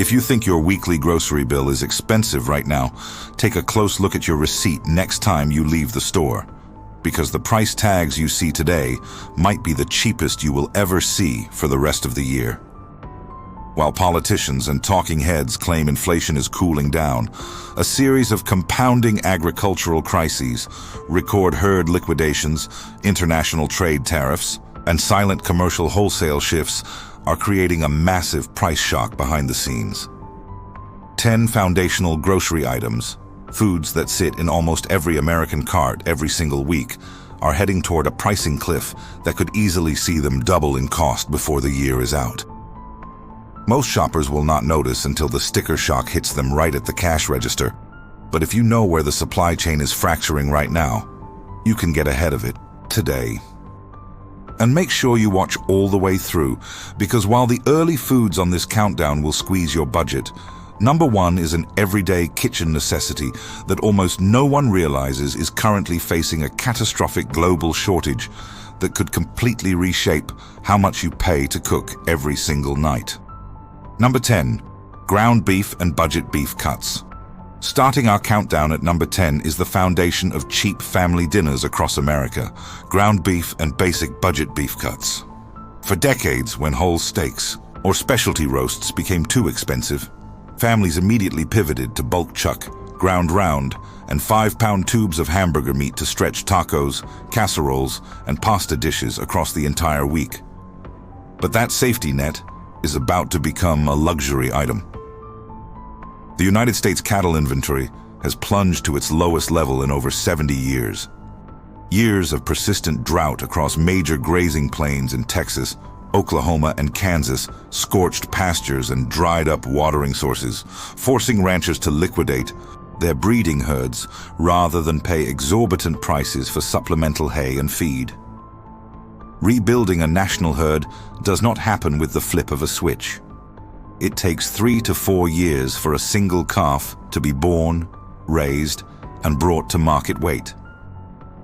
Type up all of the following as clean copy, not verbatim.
If you think your weekly grocery bill is expensive right now, take a close look at your receipt next time you leave the store, because the price tags you see today might be the cheapest you will ever see for the rest of the year. While politicians and talking heads claim inflation is cooling down, a series of compounding agricultural crises, record herd liquidations, international trade tariffs, and silent commercial wholesale shifts are creating a massive price shock behind the scenes. 10 foundational grocery items, foods that sit in almost every American cart every single week, are heading toward a pricing cliff that could easily see them double in cost before the year is out. Most shoppers will not notice until the sticker shock hits them right at the cash register, but if you know where the supply chain is fracturing right now, you can get ahead of it today. And make sure you watch all the way through, because while the early foods on this countdown will squeeze your budget, number 1 is an everyday kitchen necessity that almost no one realizes is currently facing a catastrophic global shortage that could completely reshape how much you pay to cook every single night. Number 10, ground beef and budget beef cuts. Starting our countdown at number 10 is the foundation of cheap family dinners across America, ground beef and basic budget beef cuts. For decades, when whole steaks or specialty roasts became too expensive, families immediately pivoted to bulk chuck, ground round, and 5-pound tubes of hamburger meat to stretch tacos, casseroles, and pasta dishes across the entire week. But that safety net is about to become a luxury item. The United States cattle inventory has plunged to its lowest level in over 70 years. Years of persistent drought across major grazing plains in Texas, Oklahoma, and Kansas, scorched pastures and dried up watering sources, forcing ranchers to liquidate their breeding herds rather than pay exorbitant prices for supplemental hay and feed. Rebuilding a national herd does not happen with the flip of a switch. It takes 3 to 4 years for a single calf to be born, raised, and brought to market weight.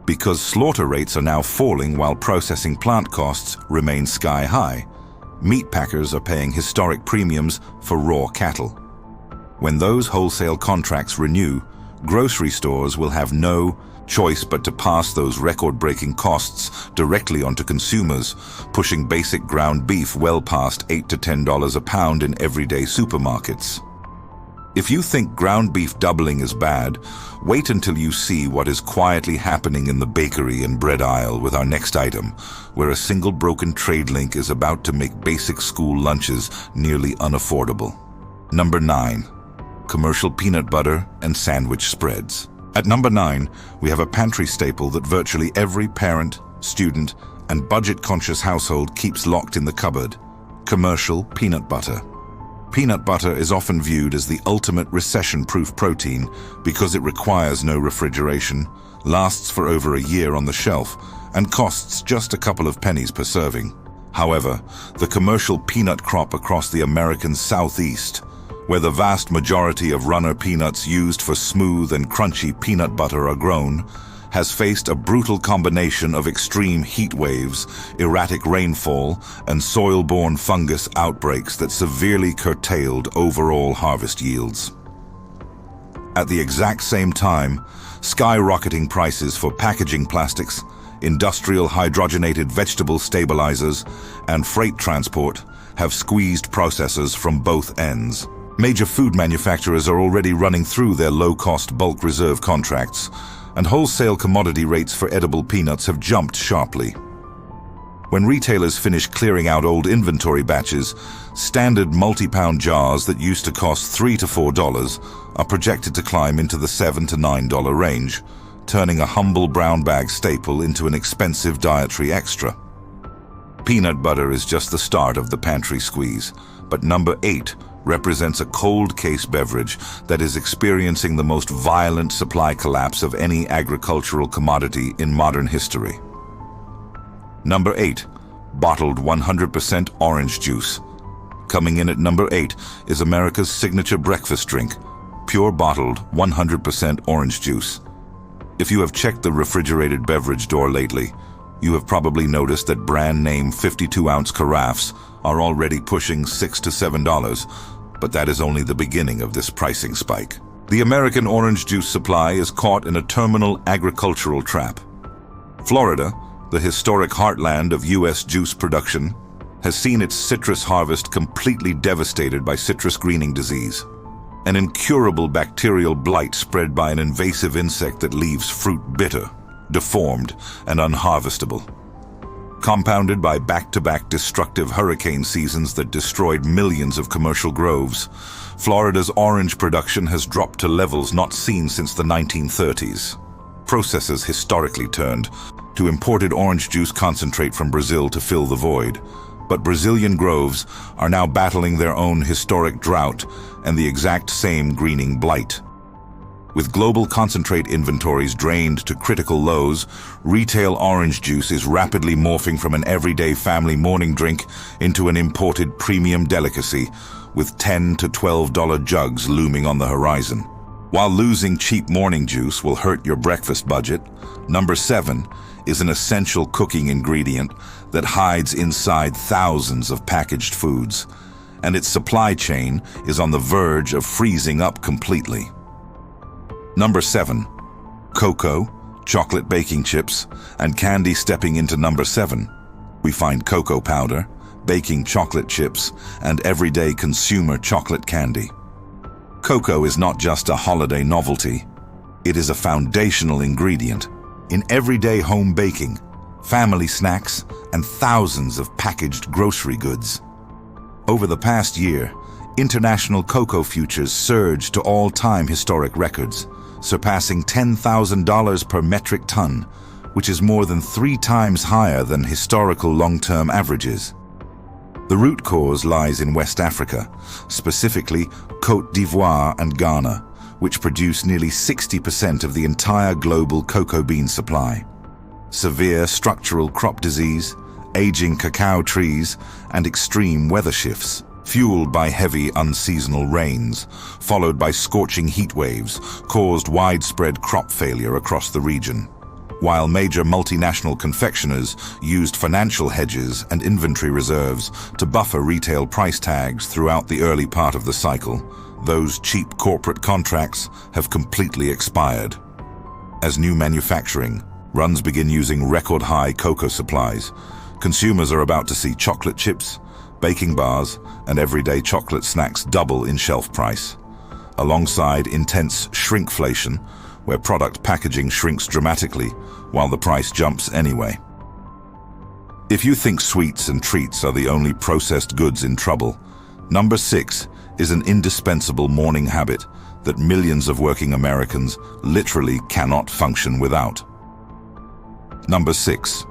Because slaughter rates are now falling while processing plant costs remain sky high, meat packers are paying historic premiums for raw cattle. When those wholesale contracts renew, grocery stores will have no choice but to pass those record-breaking costs directly onto consumers, pushing basic ground beef well past $8 to $10 a pound in everyday supermarkets. If you think ground beef doubling is bad, wait until you see what is quietly happening in the bakery and bread aisle with our next item, where a single broken trade link is about to make basic school lunches nearly unaffordable. Number 9. Commercial peanut butter and sandwich spreads. At number 9, we have a pantry staple that virtually every parent, student, and budget-conscious household keeps locked in the cupboard: commercial peanut butter. Peanut butter is often viewed as the ultimate recession-proof protein because it requires no refrigeration, lasts for over a year on the shelf, and costs just a couple of pennies per serving. However, the commercial peanut crop across the American Southeast, where the vast majority of runner peanuts used for smooth and crunchy peanut butter are grown, has faced a brutal combination of extreme heat waves, erratic rainfall, and soil-borne fungus outbreaks that severely curtailed overall harvest yields. At the exact same time, skyrocketing prices for packaging plastics, industrial hydrogenated vegetable stabilizers, and freight transport have squeezed processors from both ends. Major food manufacturers are already running through their low-cost bulk reserve contracts, and wholesale commodity rates for edible peanuts have jumped sharply. When retailers finish clearing out old inventory batches, standard multi-pound jars that used to cost $3 to $4 are projected to climb into the $7 to $9 range, turning a humble brown bag staple into an expensive dietary extra. Peanut butter is just the start of the pantry squeeze, but number 8 represents a cold case beverage that is experiencing the most violent supply collapse of any agricultural commodity in modern history. Number 8, bottled 100% orange juice. Coming in at number 8 is America's signature breakfast drink, pure bottled 100% orange juice. If you have checked the refrigerated beverage door lately, you have probably noticed that brand name 52-ounce carafes are already pushing $6 to $7, But that is only the beginning of this pricing spike. The American orange juice supply is caught in a terminal agricultural trap. Florida, the historic heartland of U.S. juice production, has seen its citrus harvest completely devastated by citrus greening disease, an incurable bacterial blight spread by an invasive insect that leaves fruit bitter, deformed, and unharvestable. Compounded by back-to-back destructive hurricane seasons that destroyed millions of commercial groves, Florida's orange production has dropped to levels not seen since the 1930s. Processors historically turned to imported orange juice concentrate from Brazil to fill the void, but Brazilian groves are now battling their own historic drought and the exact same greening blight. With global concentrate inventories drained to critical lows, retail orange juice is rapidly morphing from an everyday family morning drink into an imported premium delicacy, with $10 to $12 jugs looming on the horizon. While losing cheap morning juice will hurt your breakfast budget, number 7 is an essential cooking ingredient that hides inside thousands of packaged foods, and its supply chain is on the verge of freezing up completely. Number 7. Cocoa, chocolate baking chips, and candy. Stepping into number 7, we find cocoa powder, baking chocolate chips, and everyday consumer chocolate candy. Cocoa is not just a holiday novelty. It is a foundational ingredient in everyday home baking, family snacks, and thousands of packaged grocery goods. Over the past year, international cocoa futures surged to all-time historic records, surpassing $10,000 per metric ton, which is more than 3 times higher than historical long-term averages. The root cause lies in West Africa, specifically Côte d'Ivoire and Ghana, which produce nearly 60% of the entire global cocoa bean supply. Severe structural crop disease, aging cacao trees, and extreme weather shifts, fueled by heavy unseasonal rains, followed by scorching heat waves, caused widespread crop failure across the region. While major multinational confectioners used financial hedges and inventory reserves to buffer retail price tags throughout the early part of the cycle, those cheap corporate contracts have completely expired. As new manufacturing runs begin using record-high cocoa supplies, consumers are about to see chocolate chips, baking bars, and everyday chocolate snacks double in shelf price, alongside intense shrinkflation, where product packaging shrinks dramatically while the price jumps anyway. If you think sweets and treats are the only processed goods in trouble, number 6 is an indispensable morning habit that millions of working Americans literally cannot function without. Number 6.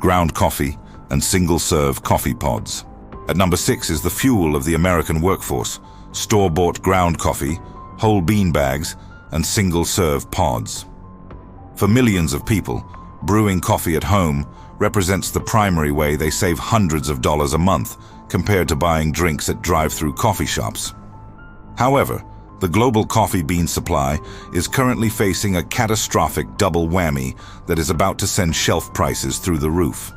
Ground coffee and single-serve coffee pods. At number 6 is the fuel of the American workforce: store-bought ground coffee, whole bean bags, and single-serve pods. For millions of people, brewing coffee at home represents the primary way they save hundreds of dollars a month compared to buying drinks at drive-through coffee shops. However, the global coffee bean supply is currently facing a catastrophic double whammy that is about to send shelf prices through the roof.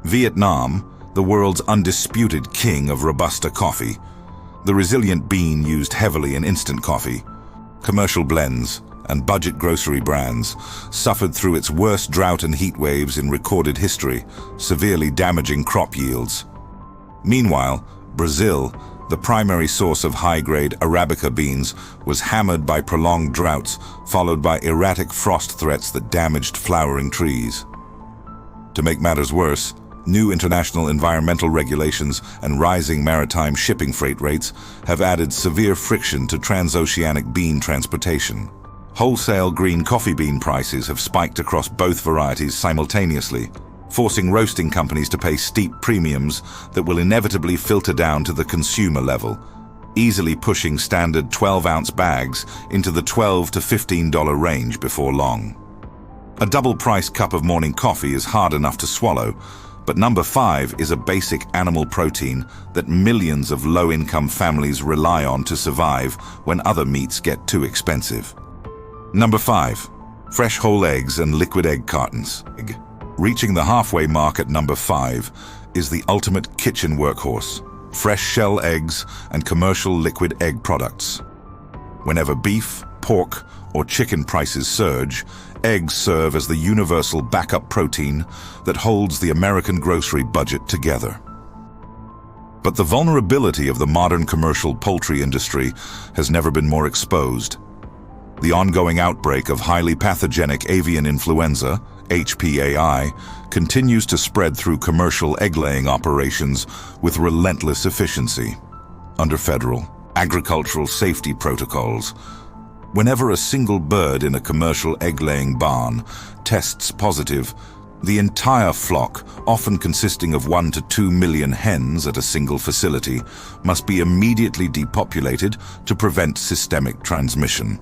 Vietnam, the world's undisputed king of Robusta coffee, the resilient bean used heavily in instant coffee, commercial blends, and budget grocery brands, suffered through its worst drought and heat waves in recorded history, severely damaging crop yields. Meanwhile, Brazil, the primary source of high-grade Arabica beans, was hammered by prolonged droughts, followed by erratic frost threats that damaged flowering trees. To make matters worse, new international environmental regulations and rising maritime shipping freight rates have added severe friction to transoceanic bean transportation. Wholesale green coffee bean prices have spiked across both varieties simultaneously, forcing roasting companies to pay steep premiums that will inevitably filter down to the consumer level, easily pushing standard 12-ounce bags into the $12 to $15 range before long. A double-priced cup of morning coffee is hard enough to swallow, but number 5 is a basic animal protein that millions of low-income families rely on to survive when other meats get too expensive. Number 5. Fresh whole eggs and liquid egg cartons. Reaching the halfway mark at number 5 is the ultimate kitchen workhorse: fresh shell eggs, and commercial liquid egg products. Whenever beef, pork, or chicken prices surge, eggs serve as the universal backup protein that holds the American grocery budget together. But the vulnerability of the modern commercial poultry industry has never been more exposed. The ongoing outbreak of highly pathogenic avian influenza, HPAI, continues to spread through commercial egg-laying operations with relentless efficiency. Under federal, agricultural safety protocols, whenever a single bird in a commercial egg-laying barn tests positive, the entire flock, often consisting of 1 to 2 million hens at a single facility, must be immediately depopulated to prevent systemic transmission.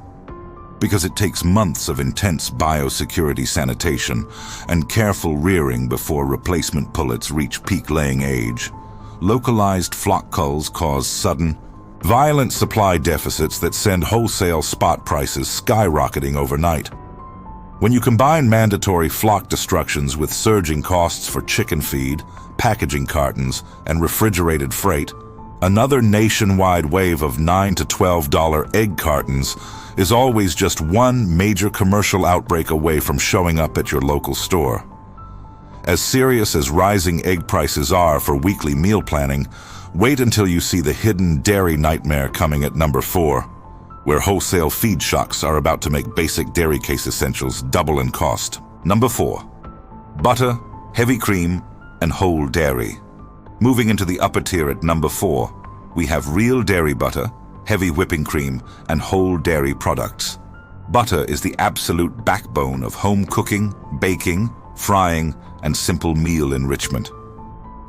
Because it takes months of intense biosecurity sanitation and careful rearing before replacement pullets reach peak laying age, localized flock culls cause sudden, violent supply deficits that send wholesale spot prices skyrocketing overnight. When you combine mandatory flock destructions with surging costs for chicken feed, packaging cartons, and refrigerated freight, another nationwide wave of $9 to $12 egg cartons is always just one major commercial outbreak away from showing up at your local store. As serious as rising egg prices are for weekly meal planning, wait until you see the hidden dairy nightmare coming at number 4, where wholesale feed shocks are about to make basic dairy case essentials double in cost. Number 4, butter, heavy cream, and whole dairy. Moving into the upper tier at number 4, we have real dairy butter, heavy whipping cream, and whole dairy products. Butter is the absolute backbone of home cooking, baking, frying, and simple meal enrichment.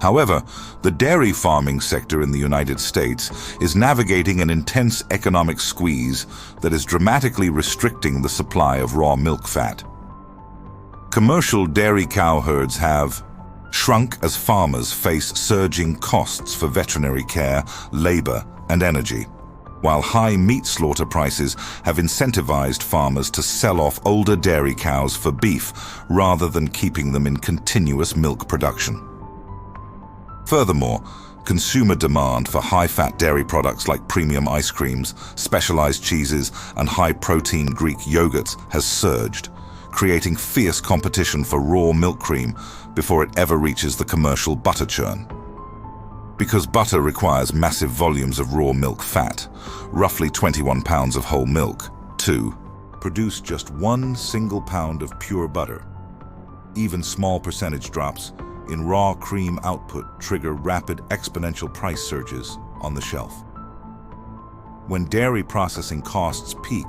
However, the dairy farming sector in the United States is navigating an intense economic squeeze that is dramatically restricting the supply of raw milk fat. Commercial dairy cow herds have shrunk as farmers face surging costs for veterinary care, labor, and energy, while high meat slaughter prices have incentivized farmers to sell off older dairy cows for beef rather than keeping them in continuous milk production. Furthermore, consumer demand for high-fat dairy products like premium ice creams, specialized cheeses, and high-protein Greek yogurts has surged, creating fierce competition for raw milk cream before it ever reaches the commercial butter churn. Because butter requires massive volumes of raw milk fat, roughly 21 pounds of whole milk, to produce just 1 single pound of pure butter. Even small percentage drops in raw cream output trigger rapid exponential price surges on the shelf. When dairy processing costs peak,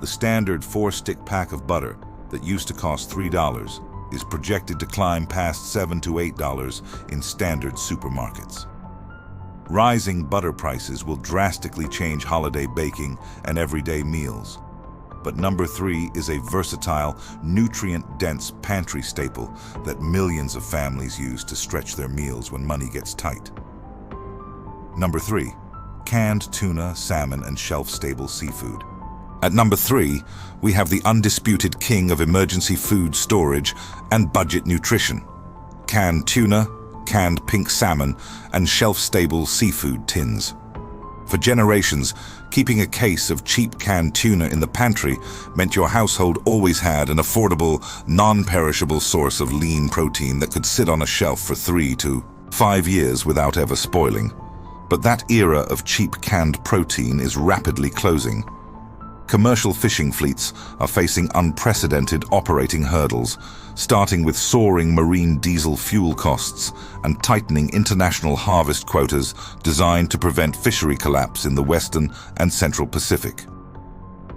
the standard 4-stick pack of butter that used to cost $3 is projected to climb past $7 to $8 in standard supermarkets. Rising butter prices will drastically change holiday baking and everyday meals. But number 3 is a versatile, nutrient-dense pantry staple that millions of families use to stretch their meals when money gets tight. Number 3, canned tuna, salmon, and shelf-stable seafood. At number 3, we have the undisputed king of emergency food storage and budget nutrition: canned tuna, canned pink salmon, and shelf-stable seafood tins. For generations, keeping a case of cheap canned tuna in the pantry meant your household always had an affordable, non-perishable source of lean protein that could sit on a shelf for 3 to 5 years without ever spoiling. But that era of cheap canned protein is rapidly closing. Commercial fishing fleets are facing unprecedented operating hurdles, starting with soaring marine diesel fuel costs and tightening international harvest quotas designed to prevent fishery collapse in the Western and Central Pacific.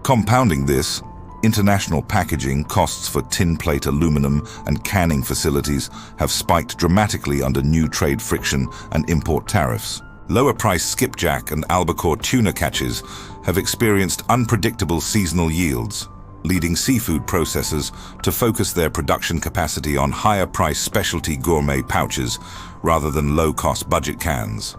Compounding this, international packaging costs for tin plate aluminum and canning facilities have spiked dramatically under new trade friction and import tariffs. Lower-priced skipjack and albacore tuna catches have experienced unpredictable seasonal yields, leading seafood processors to focus their production capacity on higher-priced specialty gourmet pouches rather than low-cost budget cans.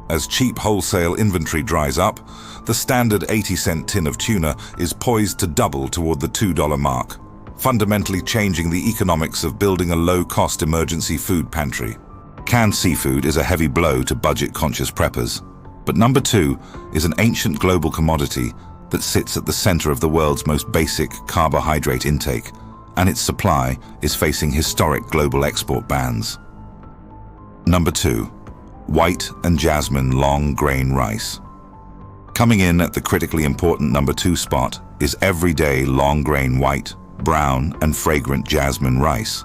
As cheap wholesale inventory dries up, the standard 80-cent tin of tuna is poised to double toward the $2 mark, fundamentally changing the economics of building a low-cost emergency food pantry. Canned seafood is a heavy blow to budget-conscious preppers. But number 2 is an ancient global commodity that sits at the center of the world's most basic carbohydrate intake, and its supply is facing historic global export bans. Number 2. White and jasmine long grain rice. Coming in at the critically important number 2 spot is everyday long grain white, brown, and fragrant jasmine rice.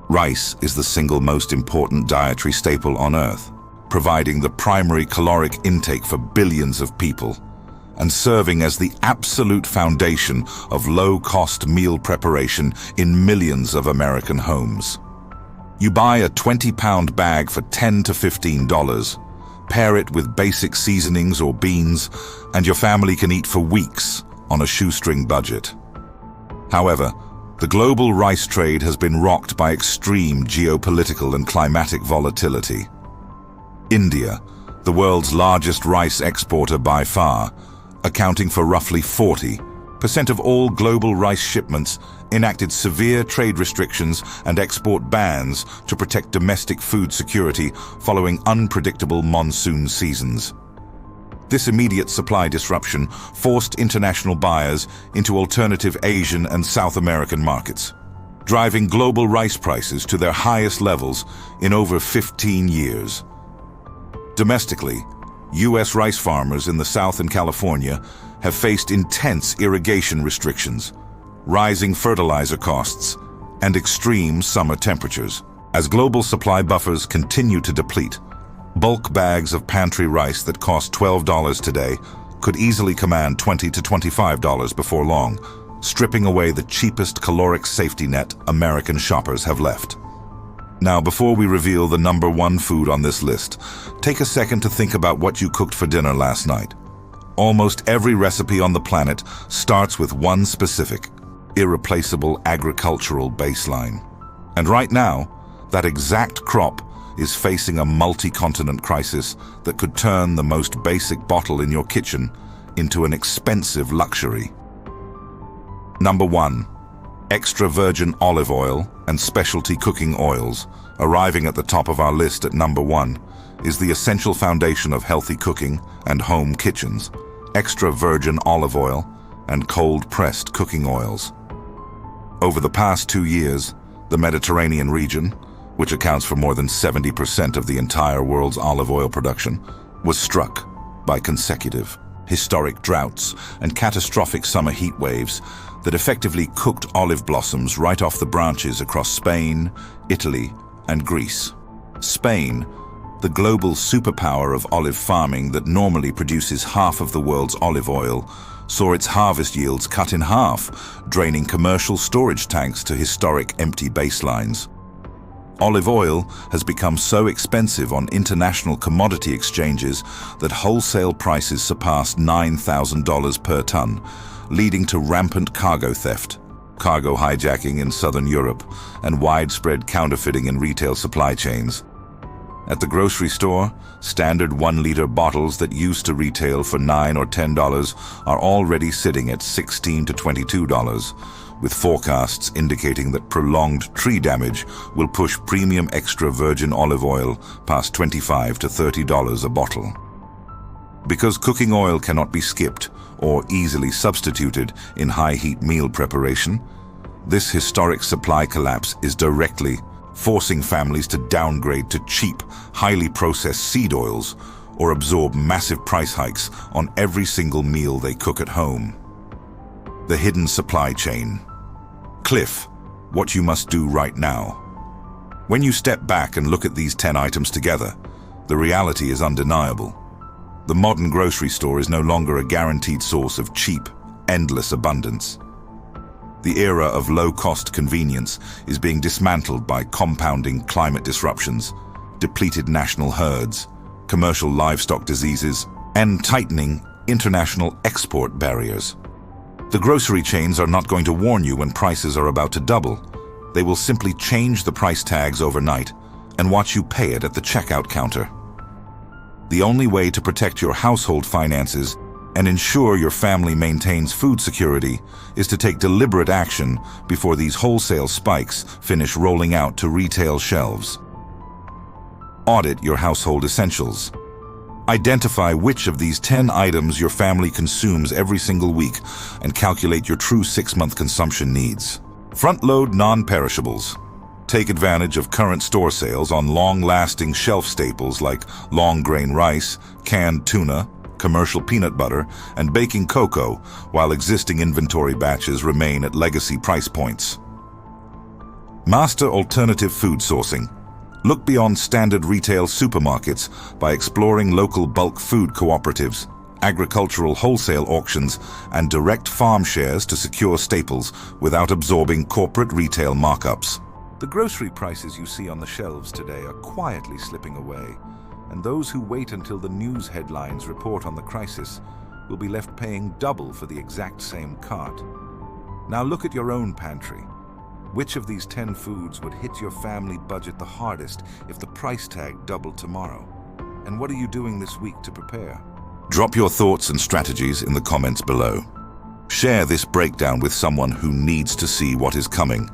Rice is the single most important dietary staple on Earth, providing the primary caloric intake for billions of people, and serving as the absolute foundation of low-cost meal preparation in millions of American homes. You buy a 20-pound bag for $10 to $15, pair it with basic seasonings or beans, and your family can eat for weeks on a shoestring budget. However, the global rice trade has been rocked by extreme geopolitical and climatic volatility. India, the world's largest rice exporter by far, accounting for roughly 40% of all global rice shipments, enacted severe trade restrictions and export bans to protect domestic food security following unpredictable monsoon seasons. This immediate supply disruption forced international buyers into alternative Asian and South American markets, driving global rice prices to their highest levels in over 15 years. Domestically, U.S. rice farmers in the South and California have faced intense irrigation restrictions, rising fertilizer costs, and extreme summer temperatures. As global supply buffers continue to deplete, bulk bags of pantry rice that cost $12 today could easily command $20 to $25 before long, stripping away the cheapest caloric safety net American shoppers have left. Now, before we reveal the number 1 food on this list, take a second to think about what you cooked for dinner last night. Almost every recipe on the planet starts with one specific, irreplaceable agricultural baseline. And right now, that exact crop is facing a multi-continent crisis that could turn the most basic bottle in your kitchen into an expensive luxury. Number 1. Extra virgin olive oil and specialty cooking oils. Arriving at the top of our list at number 1 is the essential foundation of healthy cooking and home kitchens: extra virgin olive oil and cold-pressed cooking oils. Over the past 2 years, the Mediterranean region, which accounts for more than 70% of the entire world's olive oil production, was struck by consecutive, historic droughts and catastrophic summer heat waves that effectively cooked olive blossoms right off the branches across Spain, Italy, and Greece. Spain, the global superpower of olive farming that normally produces half of the world's olive oil, saw its harvest yields cut in half, draining commercial storage tanks to historic empty baselines. Olive oil has become so expensive on international commodity exchanges that wholesale prices surpassed $9,000 per ton, leading to rampant cargo theft, cargo hijacking in southern Europe, and widespread counterfeiting in retail supply chains. At the grocery store, standard 1-liter bottles that used to retail for $9 or $10 are already sitting at $16 to $22, with forecasts indicating that prolonged tree damage will push premium extra virgin olive oil past $25 to $30 a bottle. Because cooking oil cannot be skipped or easily substituted in high-heat meal preparation, this historic supply collapse is directly forcing families to downgrade to cheap, highly processed seed oils or absorb massive price hikes on every single meal they cook at home. The hidden supply chain. Cliff, what you must do right now. When you step back and look at these 10 items together, the reality is undeniable. The modern grocery store is no longer a guaranteed source of cheap, endless abundance. The era of low-cost convenience is being dismantled by compounding climate disruptions, depleted national herds, commercial livestock diseases, and tightening international export barriers. The grocery chains are not going to warn you when prices are about to double. They will simply change the price tags overnight and watch you pay it at the checkout counter. The only way to protect your household finances and ensure your family maintains food security is to take deliberate action before these wholesale spikes finish rolling out to retail shelves. Audit your household essentials. Identify which of these 10 items your family consumes every single week and calculate your true 6-month consumption needs. Front-load non-perishables. Take advantage of current store sales on long-lasting shelf staples like long-grain rice, canned tuna, commercial peanut butter, and baking cocoa, while existing inventory batches remain at legacy price points. Master alternative food sourcing. Look beyond standard retail supermarkets by exploring local bulk food cooperatives, agricultural wholesale auctions, and direct farm shares to secure staples without absorbing corporate retail markups. The grocery prices you see on the shelves today are quietly slipping away, and those who wait until the news headlines report on the crisis will be left paying double for the exact same cart. Now look at your own pantry. Which of these 10 foods would hit your family budget the hardest if the price tag doubled tomorrow? And what are you doing this week to prepare? Drop your thoughts and strategies in the comments below. Share this breakdown with someone who needs to see what is coming.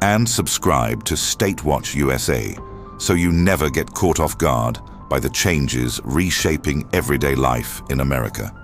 And subscribe to Statewatchusa so you never get caught off guard by the changes reshaping everyday life in America.